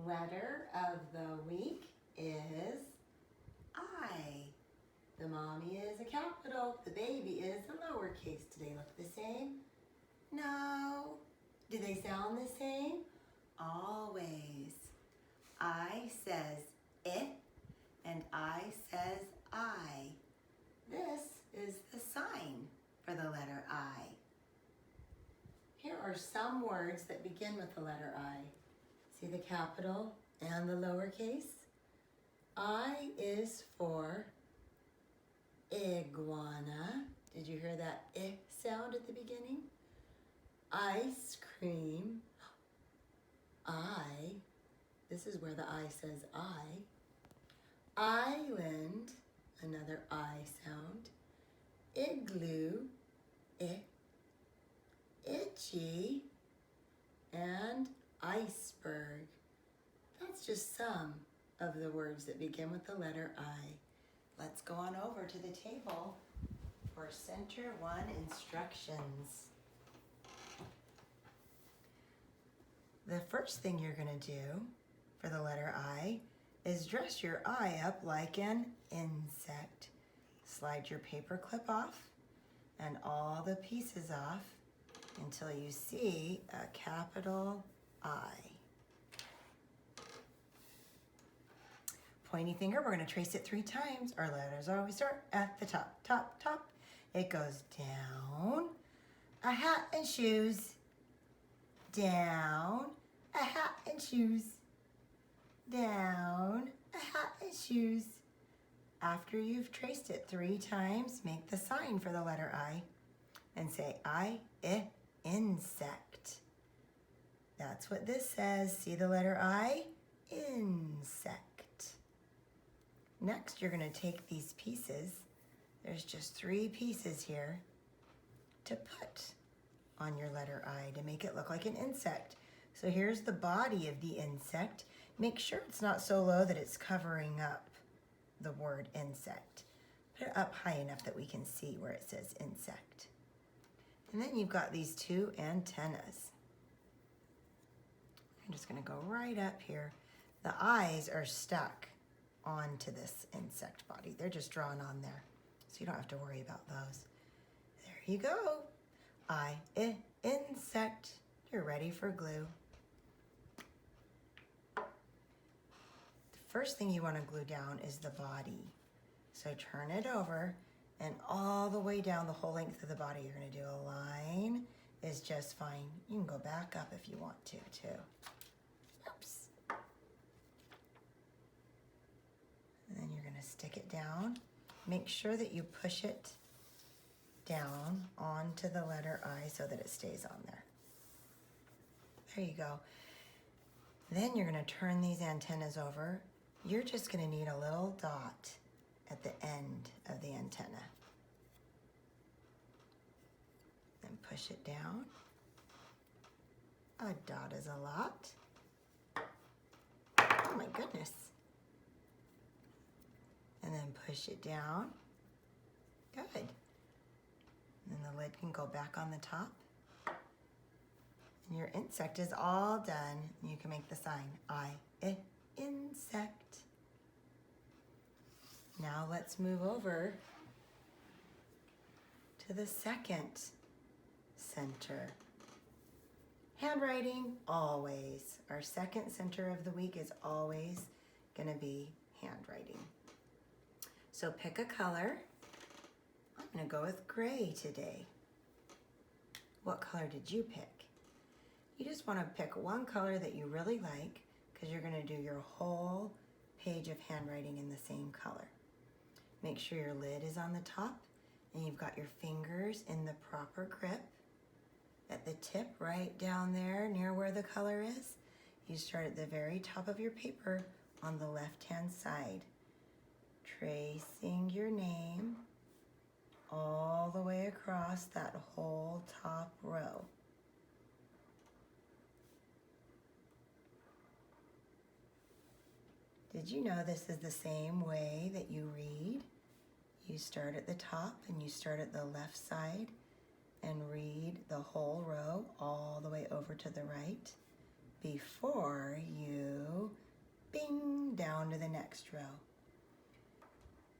letter of the week is I. The mommy is a capital, the baby is a lowercase. Do they look the same? No. Do they sound the same? Always. I says it and I says I. This is the sign for the letter I. Here are some words that begin with the letter I. See the capital and the lowercase? I is for iguana. Did you hear that I sound at the beginning? Ice cream. I. This is where the I says I. Island. Another I sound. Igloo. I. Itchy. And iceberg. That's just some of the words that begin with the letter I. Let's go on over to the table for Center 1 instructions. The first thing you're going to do for the letter I is dress your eye up like an insect. Slide your paper clip off and all the pieces off until you see a capital I. Pointy finger, we're going to trace it 3 times. Our letters always start at the top, top, top. It goes down, a hat and shoes, down, a hat and shoes, down, a hat and shoes. After you've traced it 3 times, make the sign for the letter I and say I, insect. That's what this says. See the letter I? Insect. Next, you're going to take these pieces. There's just 3 pieces here to put on your letter I to make it look like an insect. So here's the body of the insect. Make sure it's not so low that it's covering up the word insect. Put it up high enough that we can see where it says insect. And then you've got these 2 antennas. I'm just going to go right up here. The eyes are stuck onto this insect body. They're just drawn on there, so you don't have to worry about those. There you go. I, insect. You're ready for glue. The first thing you want to glue down is the body. So turn it over and all the way down the whole length of the body. You're going to do a line is just fine. You can go back up if you want to too. Oops. And then you're going to stick it down. Make sure that you push it down onto the letter I so that it stays on there. There you go. Then you're going to turn these antennas over. You're just going to need a little dot at the end of the antenna. Then push it down. A dot is a lot. Oh my goodness. And then push it down. Good. And then the lid can go back on the top. And your insect is all done. You can make the sign I, insect. Now let's move over to the second center. Handwriting, always. Our second center of the week is always going to be handwriting. So pick a color. I'm going to go with gray today. What color did you pick? You just want to pick one color that you really like because you're going to do your whole page of handwriting in the same color. Make sure your lid is on the top and you've got your fingers in the proper grip. At the tip right down there near where the color is, you start at the very top of your paper on the left-hand side, tracing your name all the way across that whole top row. Did you know this is the same way that you read? You start at the top and you start at the left side and read the whole row all the way over to the right. before you bing down to the next row.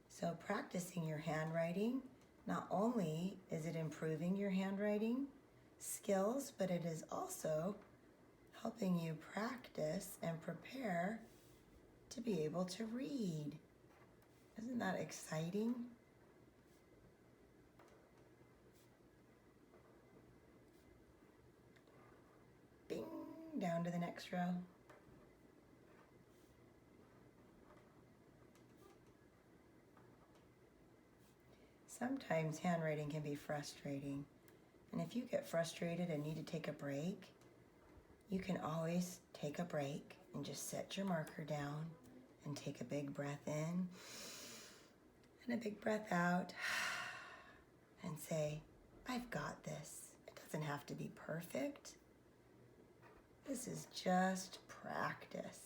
So practicing your handwriting, not only is it improving your handwriting skills, but it is also helping you practice and prepare to be able to read. Isn't that exciting? Bing, down to the next row. Sometimes handwriting can be frustrating. And if you get frustrated and need to take a break, you can always take a break and just set your marker down and take a big breath in and a big breath out and say, I've got this. It doesn't have to be perfect. This is just practice.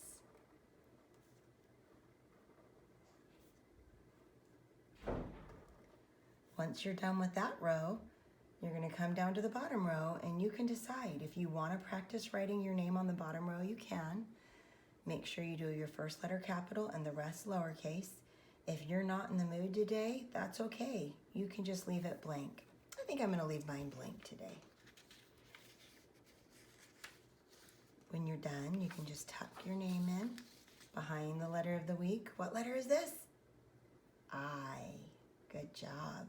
Once you're done with that row, you're going to come down to the bottom row and you can decide if you want to practice writing your name on the bottom row, you can. Make sure you do your first letter capital and the rest lowercase. If you're not in the mood today, that's okay. You can just leave it blank. I think I'm going to leave mine blank today. When you're done, you can just tuck your name in behind the letter of the week. What letter is this? I. Good job.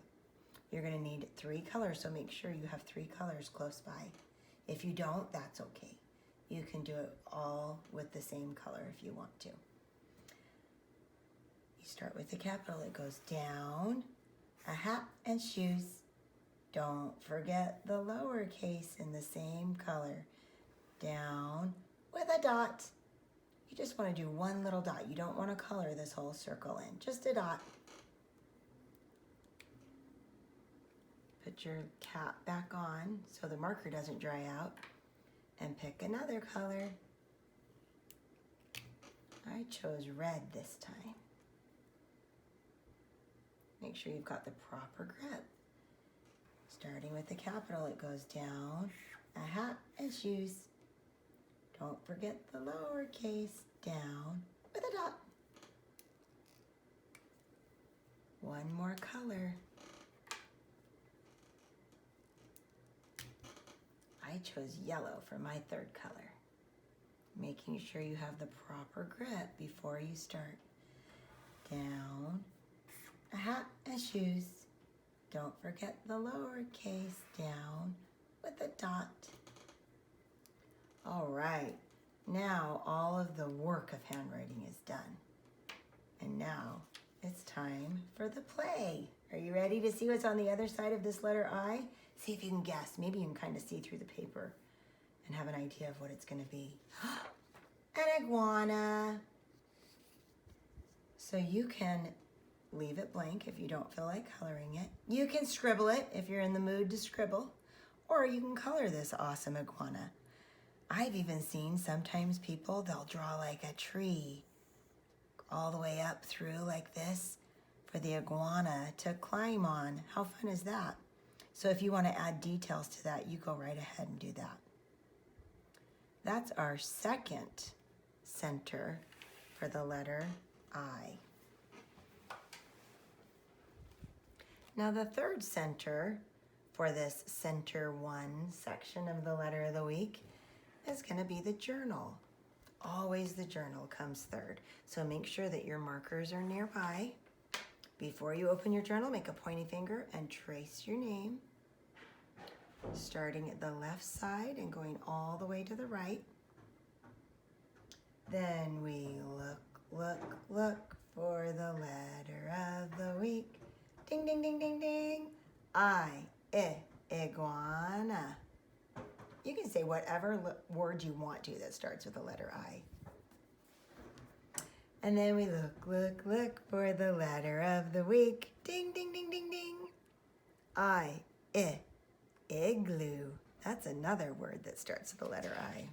You're going to need 3 colors, so make sure you have 3 colors close by. If you don't, that's okay. You can do it all with the same color if you want to. You start with the capital. It goes down, a hat and shoes. Don't forget the lowercase in the same color. Down with a dot. You just want to do one little dot. You don't want to color this whole circle in, just a dot. Put your cap back on so the marker doesn't dry out and pick another color. I chose red this time. Make sure you've got the proper grip. Starting with the capital, it goes down, a hat and shoes. Don't forget the lowercase, down with a dot. One more color. I chose yellow for my 3rd color. Making sure you have the proper grip before you start. Down, a hat and shoes. Don't forget the lowercase, down with a dot. All right, now all of the work of handwriting is done. And now it's time for the play. Are you ready to see what's on the other side of this letter I? See if you can guess. Maybe you can kind of see through the paper and have an idea of what it's going to be. An iguana. So you can leave it blank if you don't feel like coloring it. You can scribble it if you're in the mood to scribble, or you can color this awesome iguana. I've even seen sometimes people, they'll draw like a tree all the way up through like this for the iguana to climb on. How fun is that? So if you want to add details to that, you go right ahead and do that. That's our 2nd center for the letter I. Now the 3rd center for this center 1 section of the letter of the week is going to be the journal. Always the journal comes 3rd. So make sure that your markers are nearby. Before you open your journal, make a pointy finger and trace your name, starting at the left side and going all the way to the right. Then we look for the letter of the week. Ding, ding, ding, ding, ding. I, iguana. You can say whatever word you want to that starts with the letter I. And then we look for the letter of the week. Ding, ding, ding, ding, ding. I, igloo. That's another word that starts with the letter I.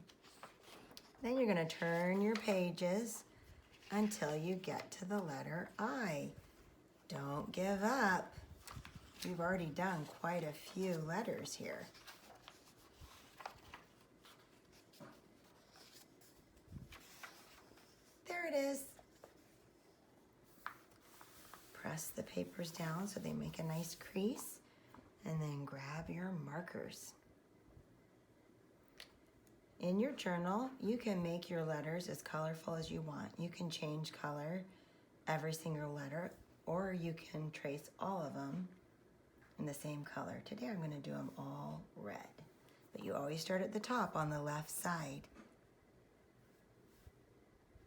Then you're going to turn your pages until you get to the letter I. Don't give up. We've already done quite a few letters here. it is. Press the papers down so they make a nice crease, and then grab your markers. In your journal, you can make your letters as colorful as you want. You can change color every single letter, or you can trace all of them in the same color. Today I'm going to do them all red, but you always start at the top on the left side.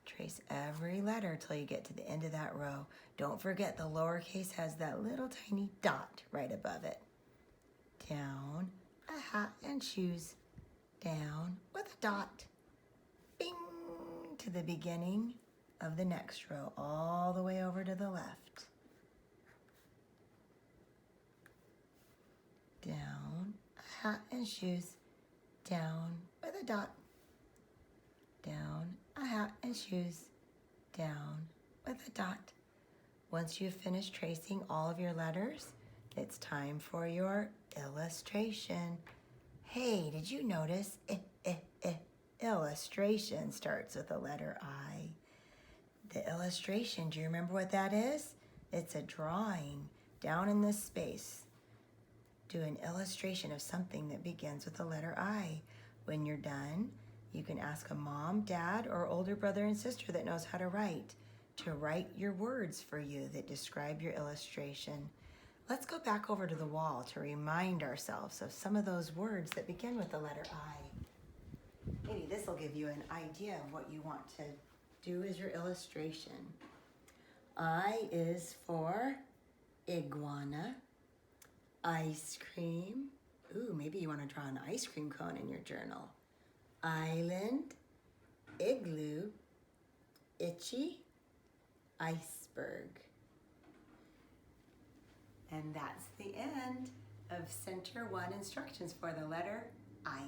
Trace every letter till you get to the end of that row. Don't forget the lowercase has that little tiny dot right above it. Down, a hat and shoes. Down with a dot. Bing! To the beginning of the next row, all the way over to the left. Down, a hat and shoes. Down with a dot. Down, a hat and shoes. Down with a dot. Once you've finished tracing all of your letters, it's time for your illustration. Hey, did you notice illustration starts with the letter I? The illustration, do you remember what that is? It's a drawing down in this space. Do an illustration of something that begins with the letter I. When you're done, you can ask a mom, dad, or older brother and sister that knows how to write your words for you that describe your illustration. Let's go back over to the wall to remind ourselves of some of those words that begin with the letter I. Maybe this will give you an idea of what you want to do as your illustration. I is for iguana, ice cream. Ooh, maybe you want to draw an ice cream cone in your journal. Island, igloo, itchy, iceberg. And that's the end of Center 1 instructions for the letter I.